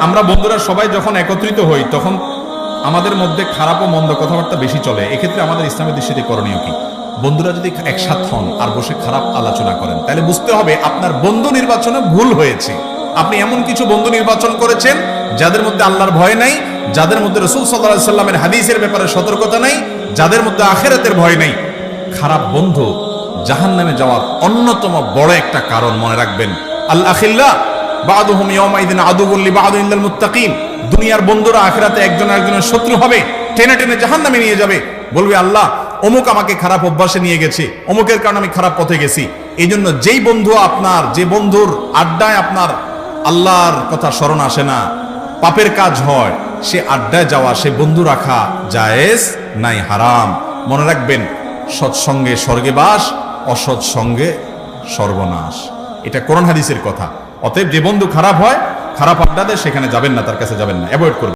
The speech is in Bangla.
আমরা বন্ধুরা সবাই যখন একত্রিত হই তখন আমাদের মধ্যে খারাপ ও মন্দ কথাবার্তা বেশি চলে। এক্ষেত্রে আমাদের ইসলামের দৃষ্টিতে করণীয় কি? বন্ধুরা যদি একসাথ হন আর বসে খারাপ আলোচনা করেন, তাহলে বুঝতে হবে আপনার বন্ধু নির্বাচনে ভুল হয়েছে। আপনি এমন কিছু বন্ধু নির্বাচন করেছেন যাদের মধ্যে আল্লাহর ভয় নাই, যাদের মধ্যে রাসূল সাল্লাল্লাহু আলাইহি সাল্লামের হাদিসের ব্যাপারে সতর্কতা নাই, যাদের মধ্যে আখিরাতের ভয় নাই। খারাপ বন্ধু জাহান্নামে যাওয়ার অন্যতম বড় একটা কারণ, মনে রাখবেন। আল আখিল্লা বা'দুহুম ইয়াওমাইদিন আদুউল লিবা'দিন ইল্লাল মুত্তাকিন। দুনিয়ার বন্ধুরা আখিরাতে একজন আরেকজনের শত্রু হবে, টেনে টেনে জাহান্নামে নিয়ে যাবে। বলবে, আল্লাহ অমুক আমাকে খারাপ অভ্যাসে নিয়ে গেছে, অমুকের কারণে আমি খারাপ পথে গেছি। এই জন্য যেই বন্ধু আপনার, যে বন্ধুর আড্ডায় আপনার আল্লাহর কথা স্মরণ আসে না, পাপের কাজ হয়, সে আড্ডায় যাওয়া, সে বন্ধু রাখা জায়েজ নাই, হারাম। মনে রাখবেন, সৎসঙ্গে স্বর্গে বাস, অসৎ সঙ্গে সর্বনাশ। এটা কোরআন হাদিসের কথা। অতএব যে বন্ধু খারাপ হয়, খারাপ আড্ডা দেয়, সেখানে যাবেন না, তার কাছে যাবেন না, অ্যাভয়েড করবেন।